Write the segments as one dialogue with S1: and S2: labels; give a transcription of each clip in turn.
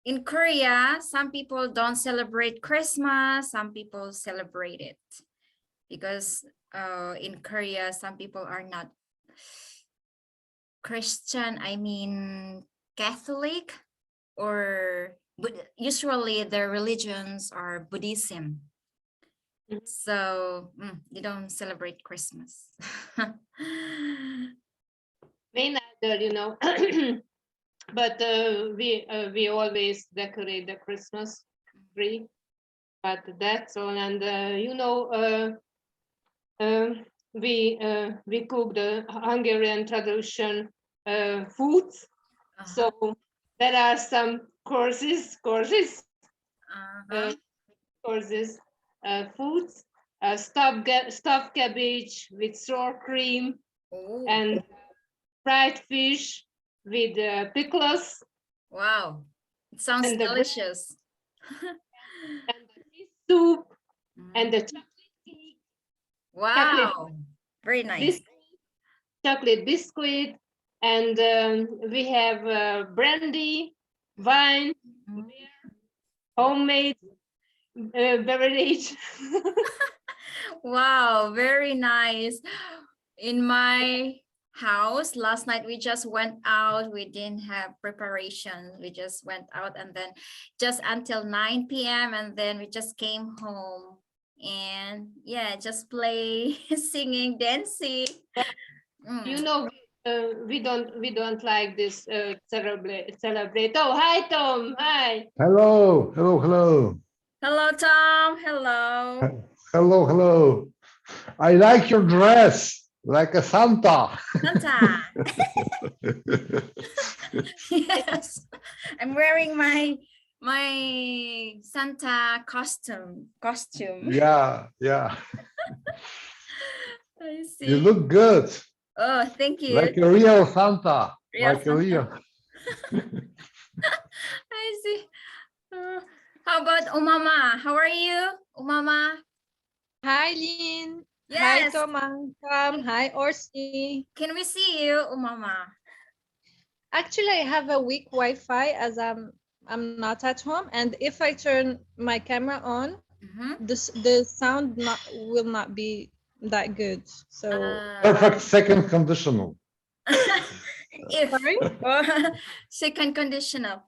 S1: in Korea, some people don't celebrate Christmas, some people celebrate it because in Korea, some people are not Christian, I mean Catholic, or but usually their religions are Buddhism. So they don't celebrate Christmas.
S2: Me neither, you know. But we always decorate the Christmas tree. But that's all, and you know, we cook the Hungarian tradition foods. So there are some courses, foods, stuffed cabbage with sour cream, and fried fish with pickles.
S1: Wow, it sounds delicious.
S2: And the fish soup and the chocolate cake.
S1: Wow, very nice.
S2: Chocolate biscuit, and we have brandy, wine, beer, homemade beverage.
S1: Wow, very nice. In my house last night, we just went out. We didn't have preparation. We just went out and then just until 9 p.m. and then we just came home and yeah, just play, singing, dancing.
S2: You know, we don't like this celebrate. Oh, hi Tom. Hi.
S3: Hello.
S1: Hello, Tom. Hello.
S3: Hello. I like your dress, like a Santa.
S1: Santa. Yes, I'm wearing my Santa costume.
S3: Yeah.
S1: I see.
S3: You look good.
S1: Oh, thank you.
S3: Like a real Santa.
S1: I see. How about Umama? How are you, Umama?
S4: Hi, Lynn.
S1: Yes.
S4: Hi, Tom. Hi, Orsi.
S1: Can we see you, Umama?
S4: Actually, I have a weak Wi-Fi as I'm not at home, and if I turn my camera on, the sound will not be that good. So
S3: perfect second conditional.
S1: If second conditional.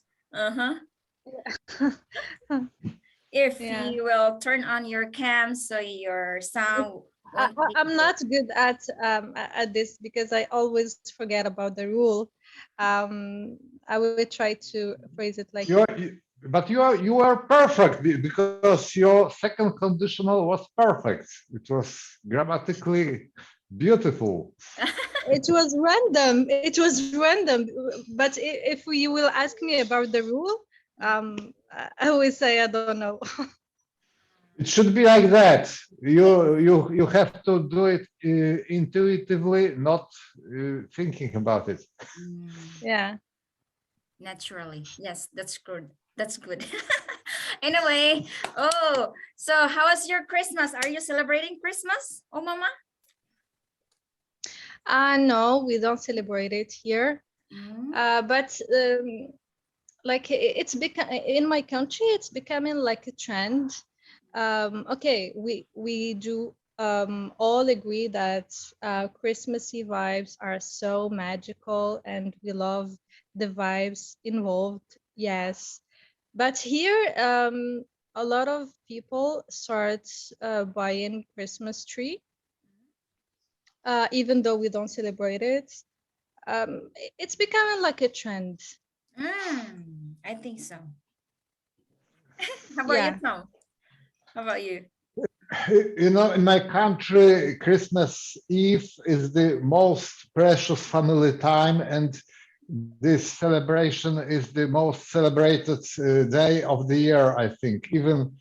S1: If you will turn on your cam, so your sound.
S4: I'm not good at this because I always forget about the rule. I will try to phrase it like.
S3: But you are perfect because your second conditional was perfect. It was grammatically beautiful.
S4: It was random. But if you will ask me about the rule, I always say I don't know.
S3: It should be like that. You have to do it intuitively, not thinking about it.
S4: Yeah.
S1: Naturally. Yes, that's good. That's good. Anyway, so how was your Christmas? Are you celebrating Christmas, Mama?
S4: No, we don't celebrate it here. But like it's become in my country, it's becoming like a trend. Okay, we do all agree that Christmassy vibes are so magical and we love the vibes involved. Yes, but here a lot of people start buying Christmas tree. Even though we don't celebrate it, it's becoming like a trend.
S1: I think so. How about you, Tom? How about you?
S3: You know, in my country, Christmas Eve is the most precious family time, and this celebration is the most celebrated day of the year, I think. Even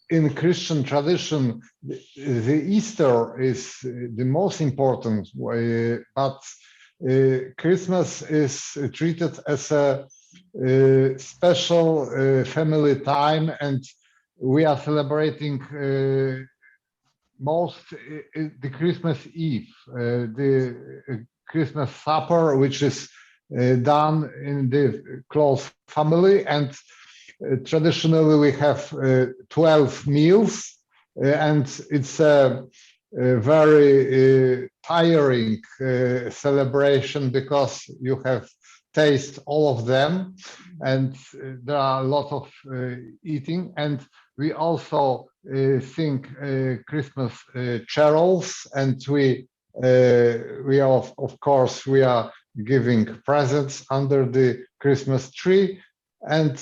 S3: in Christian tradition, the Easter is the most important, but Christmas is treated as a special family time, and we are celebrating most the Christmas Eve, the Christmas supper, which is done in the close family, and traditionally we have 12 meals, and it's a very tiring celebration because you have taste all of them, and there are a lot of eating, and we also sing Christmas carols, and we are of course we are giving presents under the Christmas tree, and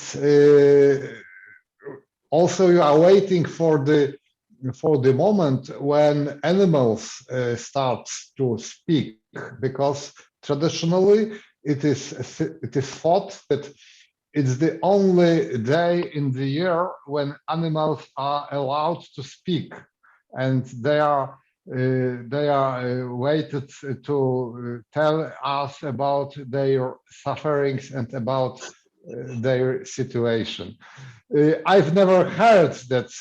S3: also you are waiting for the moment when animals start to speak, because traditionally it is thought that it's the only day in the year when animals are allowed to speak, and they are waited to tell us about their sufferings and about their situation. I've never heard that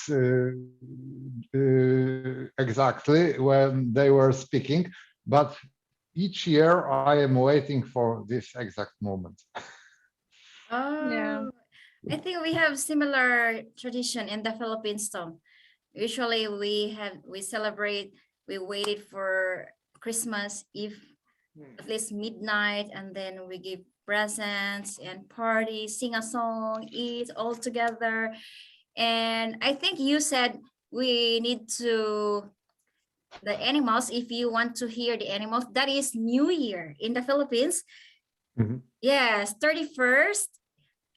S3: exactly when they were speaking, but each year I am waiting for this exact moment.
S4: Yeah.
S1: Oh, I think we have similar tradition in the Philippines too. Usually we celebrate, we waited for Christmas Eve at least midnight, and then we give presents and party, sing a song, eat all together. And I think you said we need to the animals, if you want to hear the animals, that is New Year in the Philippines.
S3: Mhm.
S1: Yes, 31st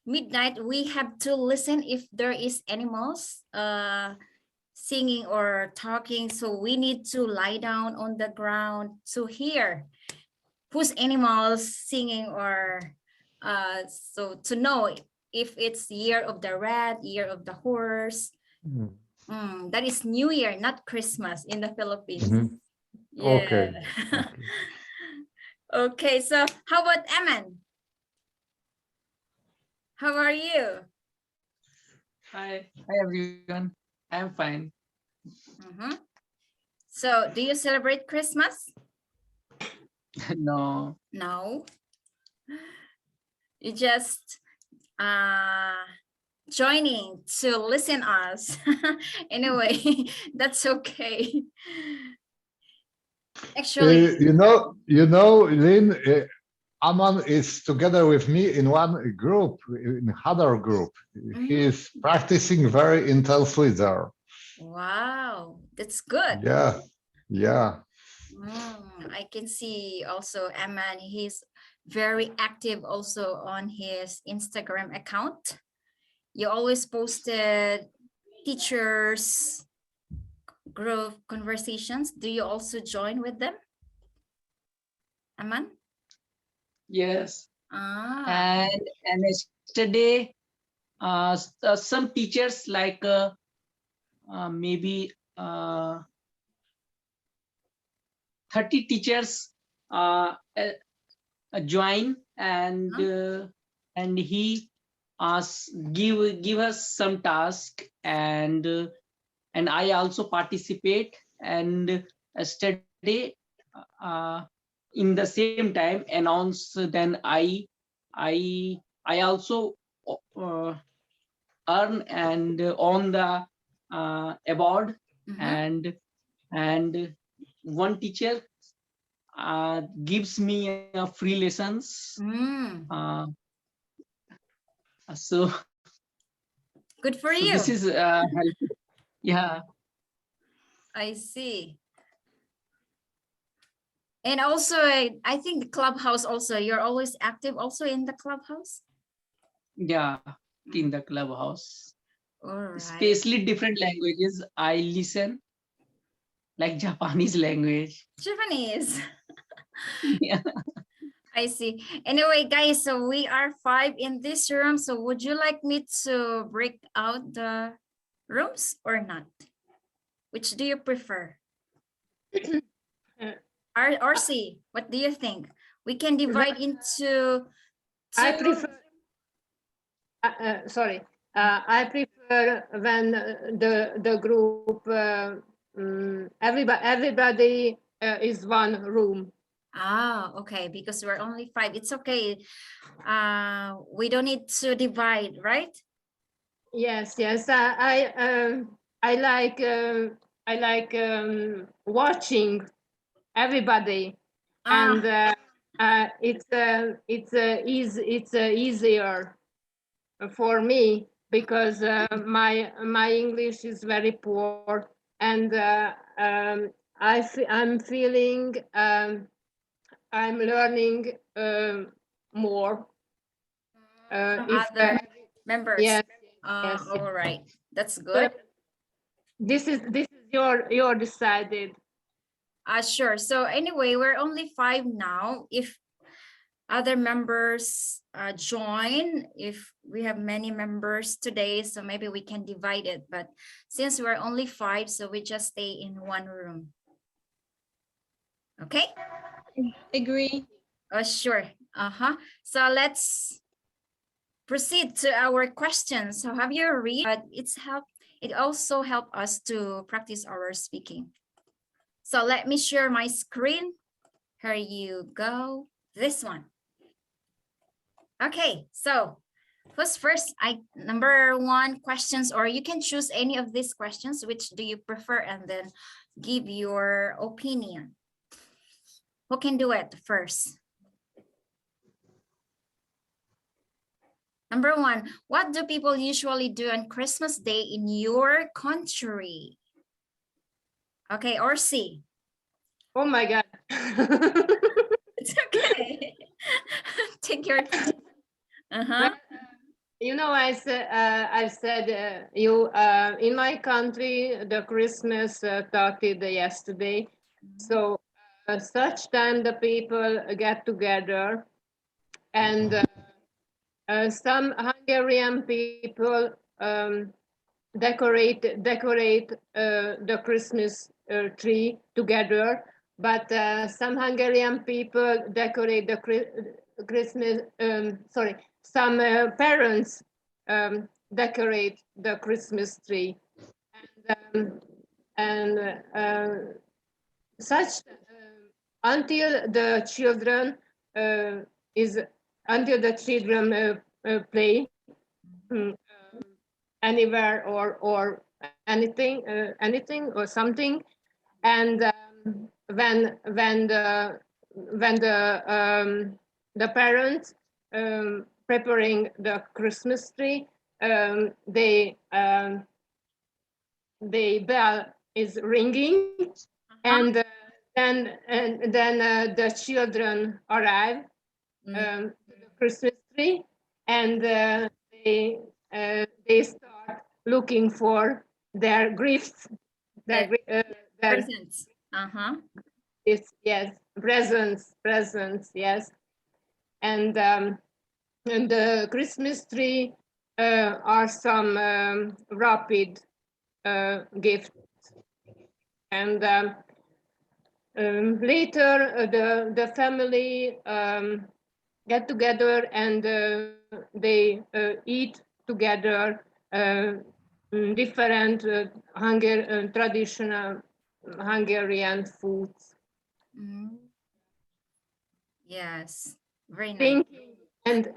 S1: midnight we have to listen if there is animals singing or talking, so we need to lie down on the ground to hear whose animals singing, or so to know if it's year of the rat, year of the horse. That is New Year, not Christmas in the Philippines.
S3: Mhm.
S1: Yeah.
S3: Okay.
S1: Okay, so how about Eman? How are you?
S5: Hi everyone. I'm fine.
S1: Mhm. So do you celebrate Christmas?
S5: No,
S1: No. You just joining to listen us. Anyway, that's okay. Actually,
S3: Lynn, Aman is together with me in one group, in other group. He is practicing very intensely there.
S1: wow, that's good.
S3: Yeah, yeah.
S1: I can see also Eman, he's very active also on his Instagram account. You always posted teachers group conversations. Do you also join with them, Aman?
S5: yes.
S1: Ah,
S5: And yesterday, some teachers like maybe 30 teachers join, and he give us some task, and I also participate, and yesterday uh, in the same time announce, then I also uh, earn and on the award, and one teacher gives me free lessons, so
S1: good for
S5: this
S1: you.
S5: is yeah.
S1: I see. And also, I think the clubhouse also, you're always active also in the clubhouse.
S5: Yeah, in the clubhouse,
S1: All right.
S5: especially different languages I listen, like Japanese language.
S1: Japanese.
S5: Yeah.
S1: I see. Anyway, guys, so we are 5 in this room. So would you like me to break out the rooms or not? Which do you prefer? Or C, what do you think? We can divide into
S2: I
S1: two.
S2: prefer, sorry, I prefer when the group, everybody is one room.
S1: Ah, okay, because we're only 5. It's okay. We don't need to divide, right?
S2: Yes, yes. I like watching everybody,
S1: Ah,
S2: and it's easier for me because my English is very poor, and I'm feeling I'm learning more.
S1: from
S2: If
S1: other members.
S2: yes, yes, yes.
S1: All right. That's good.
S2: But this is your decided.
S1: Sure. So anyway, we're only 5 now. If other members join, if we have many members today, so maybe we can divide it. But since we're only 5, so we just stay in one room. Okay.
S4: Agree.
S1: Sure. So let's proceed to our questions. So have you read? But it also help us to practice our speaking. So let me share my screen. Here you go. This one. Okay, so first, number 1 questions, or you can choose any of these questions. Which do you prefer? And then give your opinion. Who can do it first? Number 1, what do people usually do on Christmas Day in your country? Okay, or C.
S2: Oh my God.
S1: It's okay. Take your time.
S2: Well, I've said you in my country the Christmas started yesterday, so such time the people get together, and some Hungarian people decorate the Christmas tree together, but some Hungarian people decorate the Christmas. Sorry, some parents decorate the Christmas tree, and such until the children is until the children play anywhere or anything or something, and when the parents preparing the Christmas tree, the bell is ringing, and then the children arrive to the Christmas tree, and they start looking for their gifts,
S1: The
S2: their
S1: presents.
S2: gifts, yes, presents, yes, and the Christmas tree are some rapid gifts, and later the family get together, and they eat together different traditional Hungarian foods.
S1: Yes, very nice.
S2: Drinking and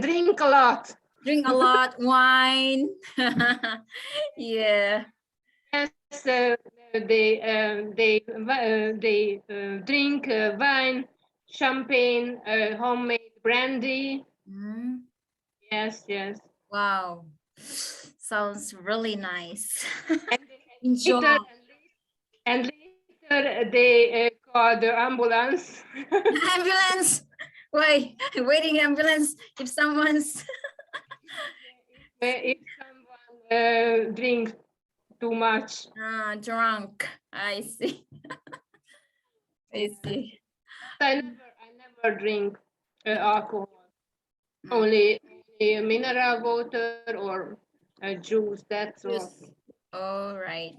S2: drink a lot.
S1: Drink a lot, wine. Yeah.
S2: Yes, they drink wine, champagne, homemade brandy. Yes, yes.
S1: Wow. Sounds really nice.
S2: And
S1: Enjoy.
S2: later they call the ambulance.
S1: Ambulance. Why? Waiting ambulance if someone's
S2: If someone drinks too much.
S1: drunk. I see. I see.
S2: I never drink alcohol. Only mineral water or juice. That's all.
S1: All right.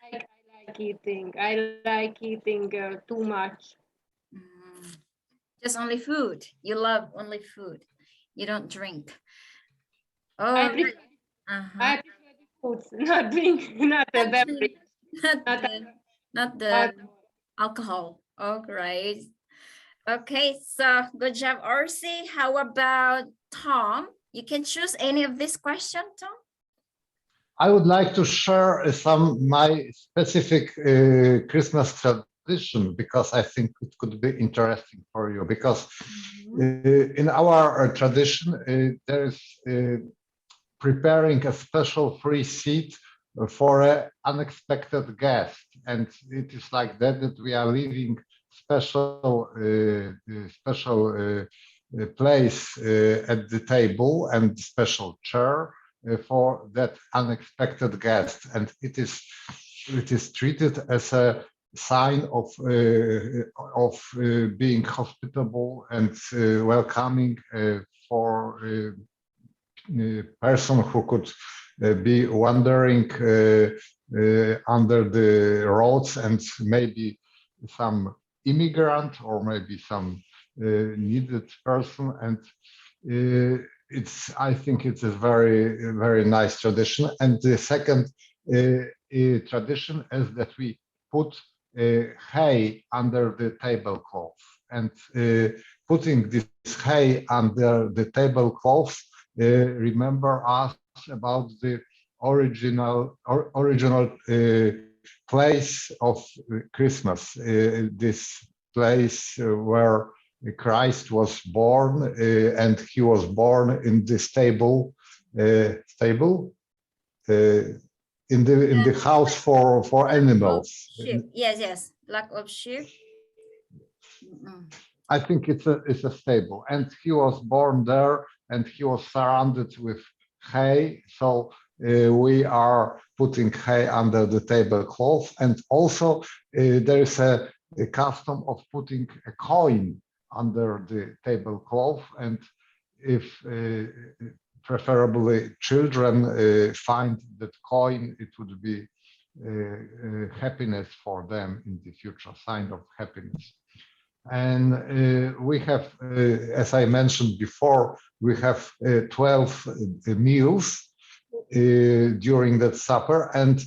S2: I like eating. I like eating too much.
S1: Just only food. You love only food. You don't drink. Oh,
S2: I prefer, I prefer the foods, not drink, not the beverage,
S1: not the
S2: alcohol.
S1: alcohol. Oh, great. Okay, so good job, Orsi. How about Tom? You can choose any of this question, Tom.
S3: I would like to share some my specific Christmas tradition because I think it could be interesting for you. Because in our tradition, there is preparing a special free seat for an unexpected guest, and it is like that we are leaving special place at the table and special chair for that unexpected guest, and it is treated as a sign of being hospitable and welcoming for person who could be wandering under the roads, and maybe some immigrant or maybe some needed person. And I think it's a very nice tradition. And the second tradition is that we put hay under the tablecloth, and putting this hay under the tablecloth remember us about the original place of Christmas, this place where Christ was born, and he was born in the stable in the house for animals.
S1: Sheep. Yes, lack of sheep.
S3: I think it's a stable, and he was born there, and he was surrounded with hay. So we are putting hay under the tablecloth, and also there is a custom of putting a coin under the tablecloth, and if preferably children find that coin, it would be happiness for them in the future, sign of happiness. And we have, as I mentioned before, we have 12 meals during that supper, and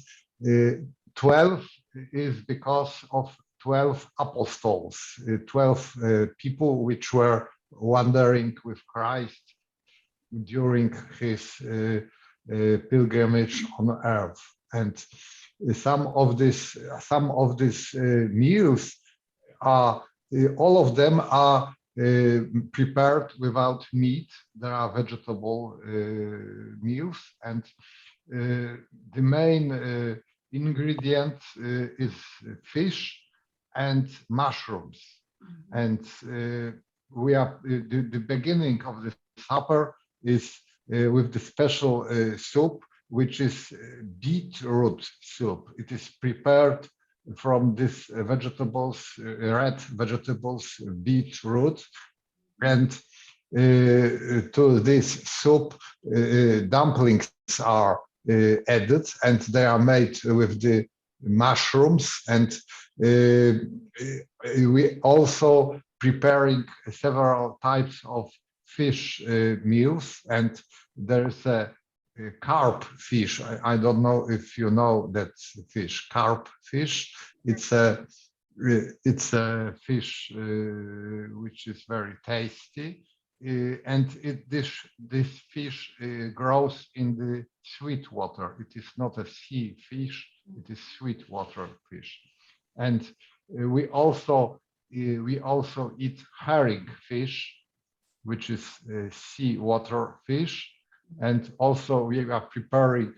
S3: 12 is because of 12 apostles, 12 people which were wandering with Christ during his pilgrimage on earth. And some of these meals are all of them are prepared without meat. There are vegetable meals, and the main ingredient is fish and mushrooms. And we are the beginning of the supper is with the special soup, which is beetroot soup. It is prepared from these vegetables, red vegetables, beetroot, and to this soup, dumplings are added, and they are made with the mushrooms. And we also preparing several types of fish meals, and there's a carp fish. I don't know if you know that fish, carp fish. It's a fish which is very tasty, and this fish grows in the sweet water. It is not a sea fish; it is sweet water fish. And we also eat herring fish, which is sea water fish. And also we are preparing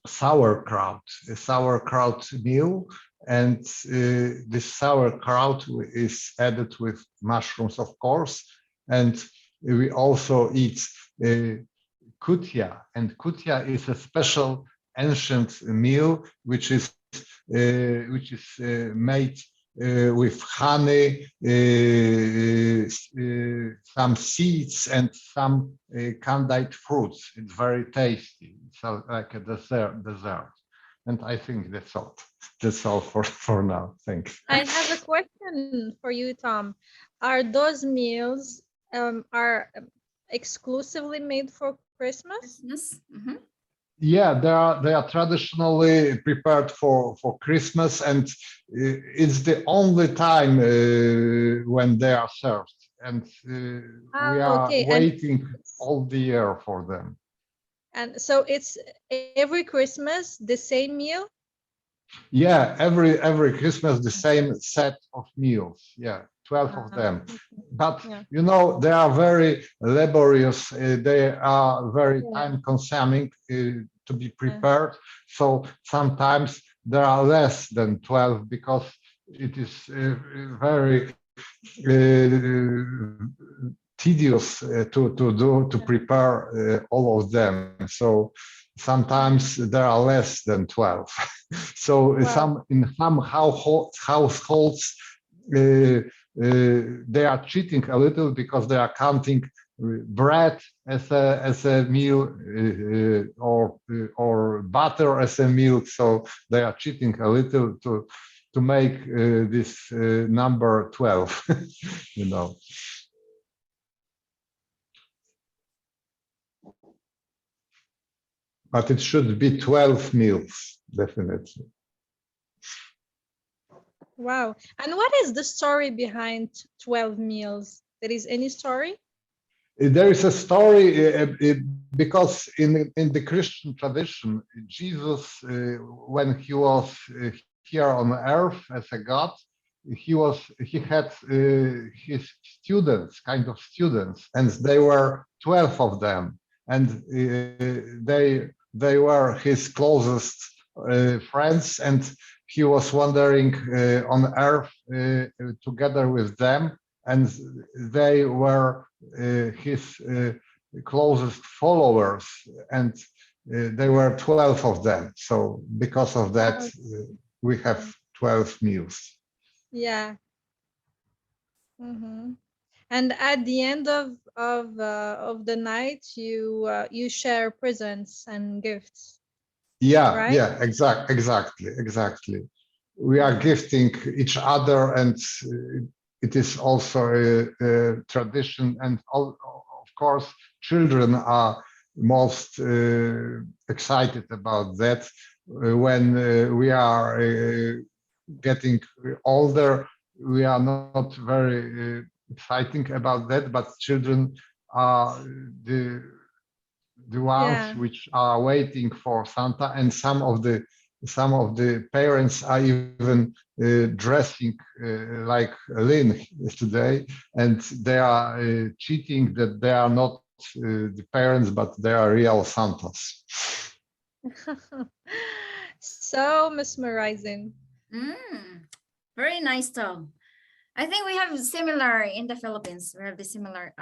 S3: sauerkraut, a sauerkraut meal, and this sauerkraut is added with mushrooms, of course. And we also eat kutia, and kutia is a special ancient meal which is made with honey, some seeds, and some candied fruits. It's very tasty. It's like a dessert. And I think that's all. That's all for now. Thanks.
S4: I have a question for you, Tom. Are those meals are exclusively made for Christmas?
S1: Christmas.
S3: Yeah, they are traditionally prepared for Christmas, and it's the only time when they are served, and we are
S4: Okay,
S3: waiting all the year for them.
S4: and so it's every Christmas the same meal?
S3: Yeah, every Christmas the same set of meals. Yeah, 12 of them.
S4: Okay.
S3: But
S4: Yeah.
S3: they are very laborious. They are very
S4: Yeah.
S3: time consuming to be
S4: Yeah.
S3: prepared. So sometimes there are less than 12 because it is very tedious to prepare all of them. So sometimes there are less than 12. So
S4: Wow.
S3: in some households, they are cheating a little because they are counting bread as a meal or butter as a meal. So they are cheating a little to make this number 12. you know. But it should be 12 meals, definitely.
S4: Wow. And what is the story behind 12 meals? There is any story?
S3: There is a story because in the Christian tradition, Jesus, when he was here on earth as a God, he had his students, kind of students, and they were 12 of them, and they were his closest friends, and he was wandering on earth together with them, and they were his closest followers, and there were 12 of them. So because of that, we have 12 meals.
S4: Yeah. Mm-hmm. And at the end of the night, you share presents and gifts,
S3: Yeah,
S4: right?
S3: yeah, exactly. We are gifting each other, and it is also a tradition. And of course, children are most excited about that. When we are getting older, we are not very exciting about that, but children are the the ones
S4: Yeah.
S3: which are waiting for Santa, and some of the parents are even dressing like Lynn today, and they are cheating that they are not the parents, but they are real Santas.
S4: So mesmerizing.
S1: Very nice though. I think we have similar in the Philippines. We have the similar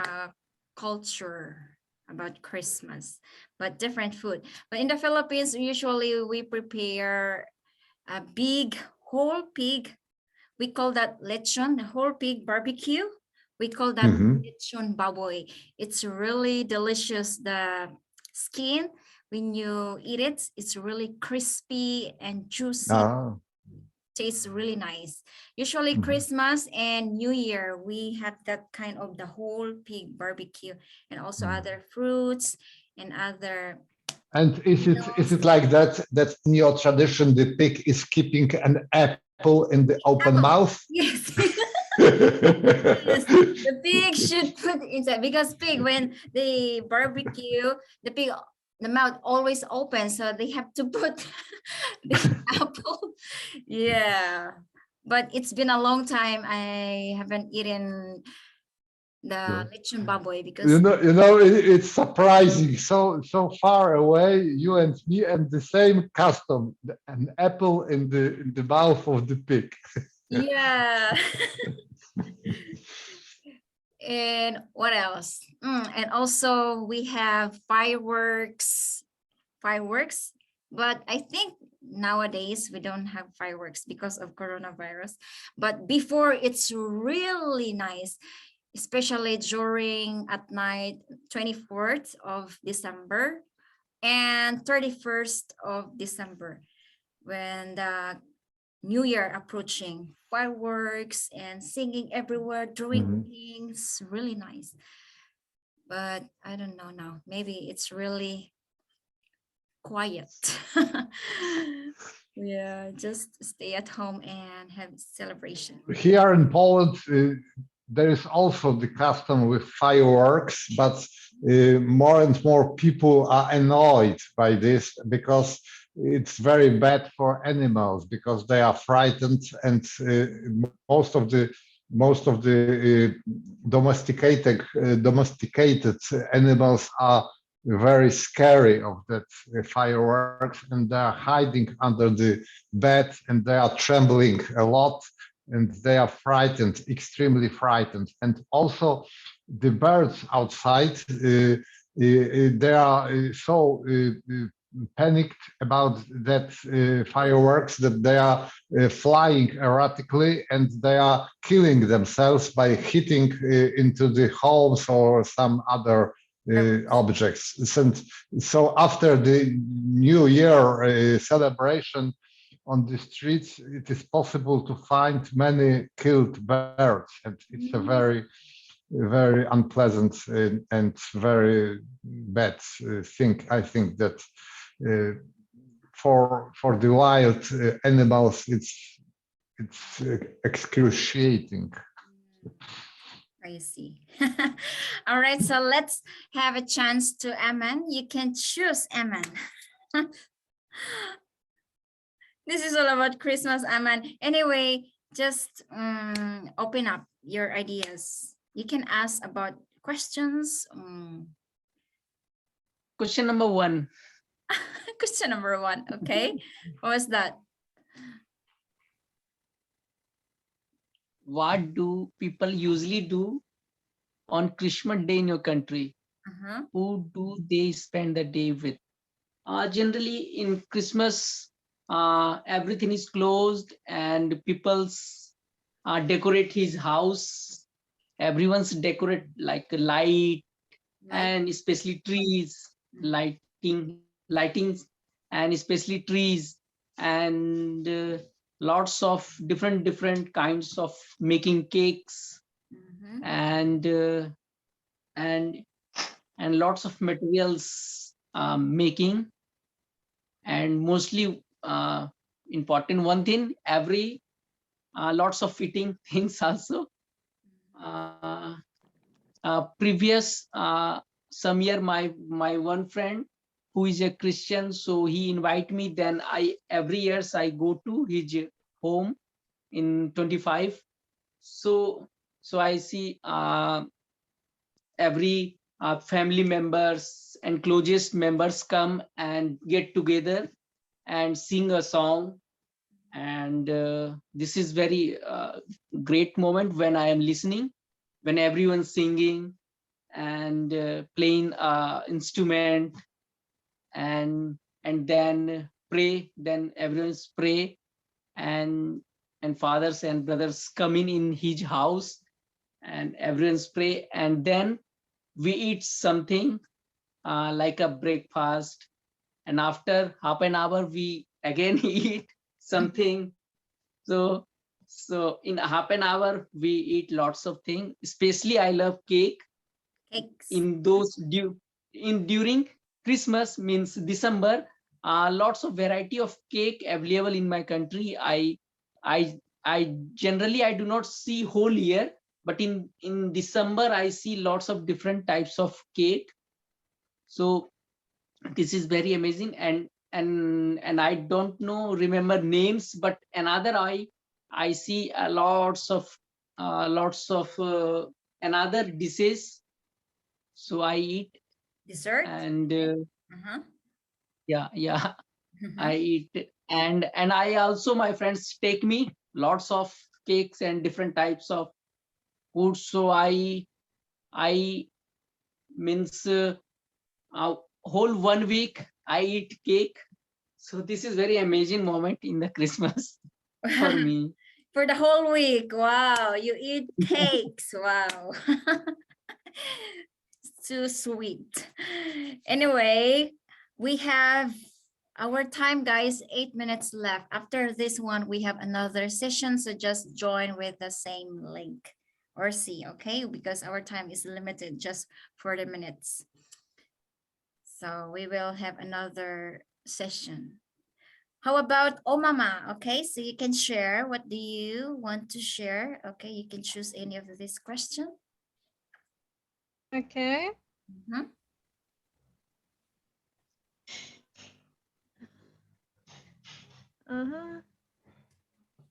S1: culture about Christmas, but different food. But in the Philippines, usually we prepare a big whole pig. We call that lechon, the whole pig barbecue. We call that
S3: Mhm.
S1: lechon baboy. It's really delicious. The skin, when you eat it, it's really crispy and juicy,
S3: Ah,
S1: tastes really nice. Usually
S3: mhm.
S1: Christmas and New Year, we have that kind of the whole pig barbecue and also
S3: Mhm.
S1: other fruits and other
S3: And is it
S1: meals.
S3: like that in your tradition the pig is keeping an apple in the open
S1: Apple.
S3: mouth?
S1: Yes. Yes. The pig should put inside because pig when they barbecue, the pig the mouth always open, so they have to put the apple. Yeah. But it's been a long time. I haven't eaten the lechon baboy
S3: You
S1: because
S3: know, you know, it's surprising. So far away, you and me, and the same custom, an apple in the mouth of the pig.
S1: yeah. And what else? And also we have fireworks, but I think nowadays we don't have fireworks because of coronavirus. But before it's really nice, especially during at night, 24th of December and 31st of December, when the New Year approaching, fireworks and singing everywhere,
S3: Mhm.
S1: drinking, it's really nice. But I don't know now. Maybe it's really quiet. Yeah, just stay at home and have celebration.
S3: Here in Poland, there is also the custom with fireworks, but more and more people are annoyed by this because it's very bad for animals because they are frightened, and most of the domesticated animals are very scary of that fireworks, and they are hiding under the bed, and they are trembling a lot, and they are frightened, extremely frightened. And also the birds outside, they are so panicked about that fireworks that they are flying erratically, and they are killing themselves by hitting into the homes or some other objects. And so after the New Year celebration on the streets, it is possible to find many killed birds, and it's a very, very unpleasant and very bad thing. I think that for the wild animals, it's excruciating.
S1: I see. All right, so let's have a chance to Aman. You can choose Aman. This is all about Christmas, Aman. Anyway, just open up your ideas. You can ask about questions.
S5: Question number 1.
S1: Question number 1. Okay, what was that?
S5: What do people usually do on Christmas Day in your country? Who do they spend the day with? Generally in Christmas, everything is closed and people's decorate his house. Everyone's decorate like a light, and especially trees, lightings, and especially trees, and lots of different kinds of making cakes, and and lots of materials making, and mostly important one thing, every lots of eating things also. Previous some year, my one friend who is a Christian, so he invite me, then I every years I go to his home in 25. So I see every family members and closest members come and get together and sing a song, and this is very great moment when I am listening, when everyone's singing and playing instrument, and then pray, then everyone's pray, and fathers and brothers coming in his house, and everyone's pray, and then we eat something like a breakfast, and after half an hour we again eat something. So in half an hour we eat lots of things, especially I love cake.
S1: Cakes.
S5: In those during Christmas, means December, lots of variety of cake available in my country. I generally I do not see whole year, but in December I see lots of different types of cake. So this is very amazing, and I don't know remember names, but another I see lots of another dishes. So I eat,
S1: Dessert.
S5: and yeah, I eat, and I also, my friends take me lots of cakes and different types of food. So I means whole 1 week I eat cake. So this is very amazing moment in the Christmas for me.
S1: For the whole week. Wow, you eat cakes. Wow. Too sweet. Anyway, we have our time, guys, 8 minutes left. After this one, we have another session, so just join with the same link or see, okay? Because our time is limited, just 40 minutes. So we will have another session. How about Mama? Okay, so you can share. What do you want to share? Okay, you can choose any of this question.
S4: Okay.
S1: Mhm.
S4: Uh-huh.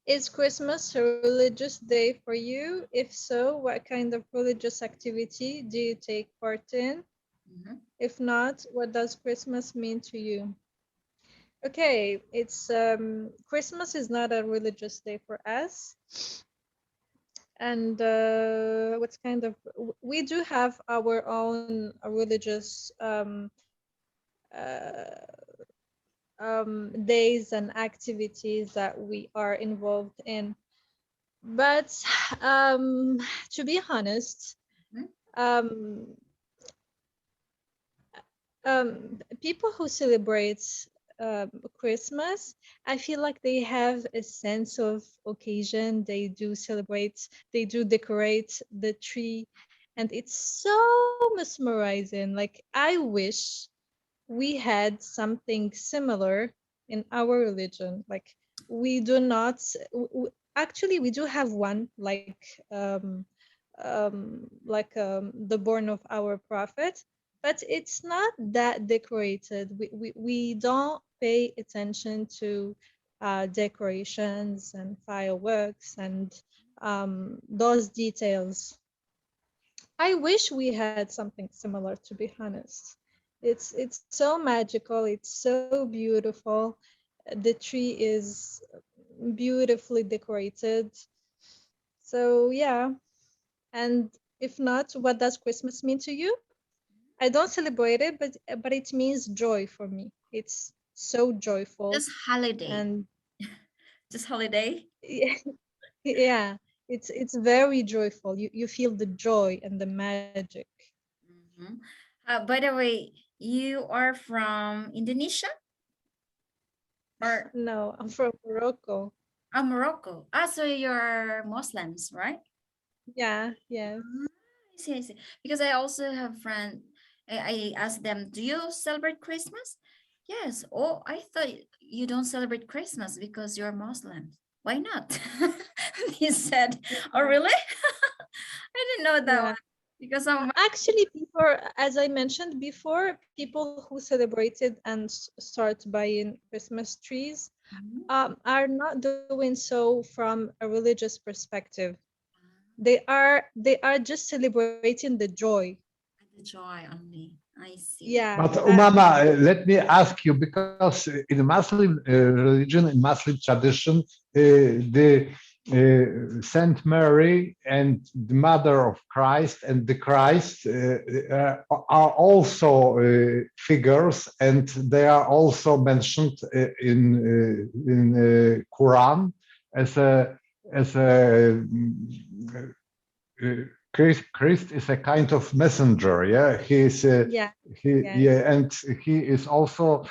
S4: Is Christmas a religious day for you? If so, what kind of religious activity do you take part in?
S1: Mhm.
S4: If not, what does Christmas mean to you? Okay, it's Christmas is not a religious day for us. And what's kind of we do have our own religious uh, days and activities that we are involved in. But um, to be honest,
S1: Mhm.
S4: um, people who celebrate Christmas, I feel like they have a sense of occasion. They do celebrate, they do decorate the tree, and it's so mesmerizing. Like, I wish we had something similar in our religion. Like, we do not, actually, we do have one, the born of our prophet, but it's not that decorated. We don't pay attention to decorations and fireworks and those details. I wish we had something similar, to be honest. It's so magical, it's so beautiful. The tree is beautifully decorated. So yeah, and if not, what does Christmas mean to you? I don't celebrate it, but it means joy for me. It's so joyful
S1: Just holiday.
S4: and
S1: Just holiday.
S4: yeah, it's very joyful. You feel the joy and the magic.
S1: Mhm. By the way, you are from Indonesia or
S4: No, I'm from Morocco.
S1: Morocco? Ah, so you're Muslims, right?
S4: Yeah, yes.
S1: Ah, I see, I see. Because I also have friend. I asked them, "Do you celebrate Christmas?" Yes. Oh, I thought you don't celebrate Christmas because you're Muslim. Why not? He said, "Oh,
S4: Yeah,
S1: really?" I didn't know that
S4: yeah.
S1: one because of my.
S4: Actually, before, as I mentioned before, people who celebrated and start buying Christmas trees
S1: Mhm.
S4: are not doing so from a religious perspective. They are just celebrating the joy.
S1: The joy only. I see.
S4: Yeah,
S3: But Umama, let me ask you, because in Muslim religion, in Muslim tradition, the Saint Mary and the Mother of Christ and the Christ are also figures, and they are also mentioned in Quran as a Christ is a kind of messenger. Yeah,
S4: yeah, yes.
S3: yeah, and he is also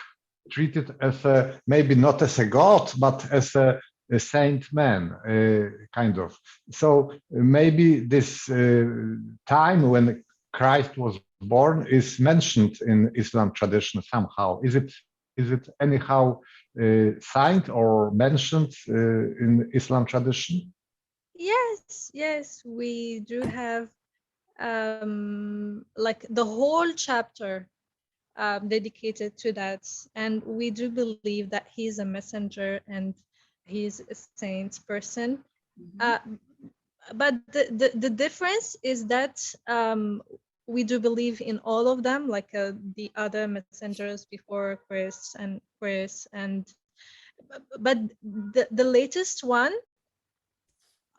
S3: treated as a, maybe not as a god, but as a saint man, kind of. So maybe this time when Christ was born is mentioned in Islam tradition somehow. Is it anyhow signed or mentioned in Islam tradition?
S4: Yes, yes, we do have like the whole chapter dedicated to that. And we do believe that he's a messenger and he's a saint person.
S1: Mhm.
S4: Uh, but the difference is that we do believe in all of them, like the other messengers before Chris, and but the latest one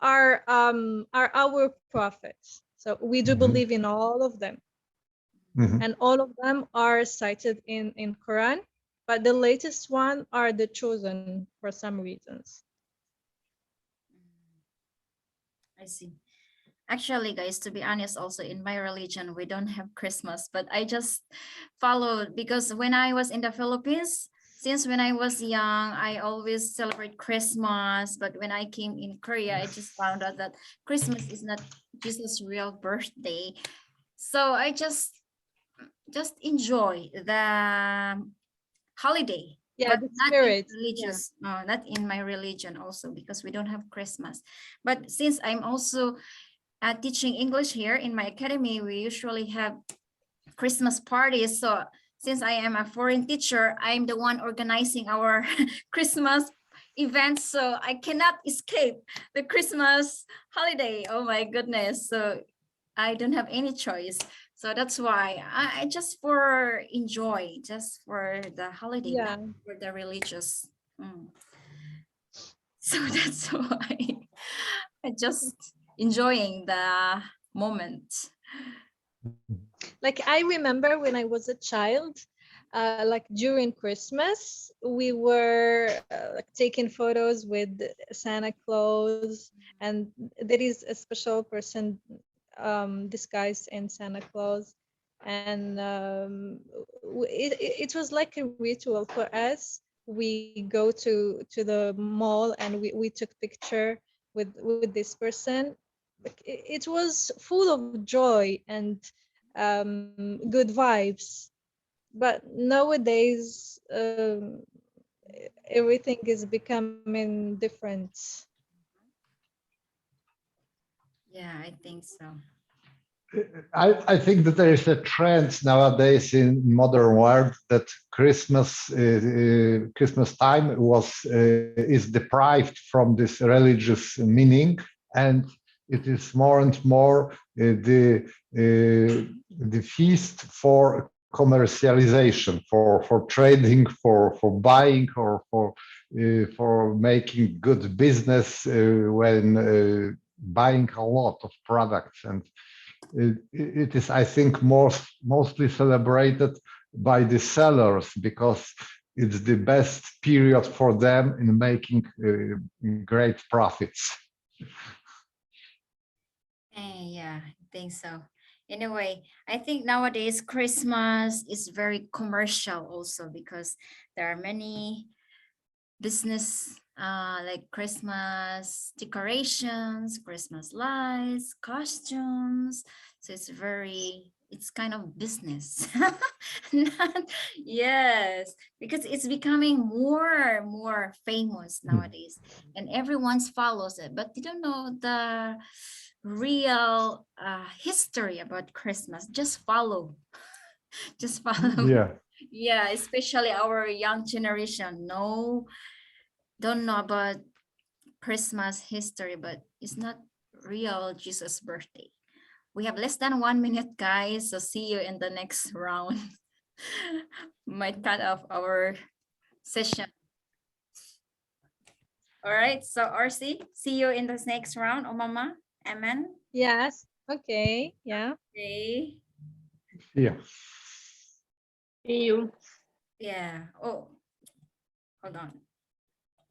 S4: are our prophets. So we do
S3: Mhm.
S4: believe in all of them,
S3: Mhm.
S4: and all of them are cited in Quran, but the latest one are the chosen for some reasons.
S1: I see. Actually, guys, to be honest, also in my religion, we don't have Christmas, but I just followed because when I was in the Philippines, since when I was young, I always celebrate Christmas. But when I came in Korea, I just found out that Christmas is not Jesus' real birthday. So I just enjoy holiday,
S4: Yeah,
S1: but
S4: the
S1: not in
S4: spirit. Yeah.
S1: religious, no, not in my religion also, because we don't have Christmas. But since I'm also teaching English here in my academy, we usually have Christmas parties. So since I am a foreign teacher, I'm the one organizing our Christmas events. So I cannot escape the Christmas holiday. Oh my goodness. So I don't have any choice. So that's why I just for enjoy, just for the holiday,
S4: Yeah.
S1: not for the religious. Mm. So that's why I just enjoying the moment.
S4: Like I remember when I was a child, like during Christmas, we were like taking photos with Santa Claus, and there is a special person disguised in Santa Claus, and it was like a ritual for us. We go to the mall and we took picture with this person. Like it was full of joy and good vibes. But nowadays, everything is becoming different.
S1: Yeah, I think so.
S3: I think that there is a trend nowadays in modern world that Christmas time is deprived from this religious meaning, and it is more and more the feast for commercialization, for trading, for buying, or for making good business when buying a lot of products. And it is, I think, mostly celebrated by the sellers because it's the best period for them in making great profits.
S1: Yeah, I think so. Anyway, I think nowadays Christmas is very commercial also, because there are many business like Christmas decorations, Christmas lights, costumes. So it's kind of business. Yes, because it's becoming more famous nowadays, and everyone follows it, but they don't know the real history about Christmas. Just follow. Just follow.
S3: Yeah.
S1: Yeah, especially our young generation. No, don't know about Christmas history, but it's not real Jesus' birthday. We have less than 1 minute, guys. So see you in the next round. Might cut off our session. All right. So RC, see you in the next round. Oh, Mama. Amen.
S4: Yes. Okay. Yeah.
S1: Okay.
S3: Yeah.
S2: See you.
S1: Yeah. Oh, hold on.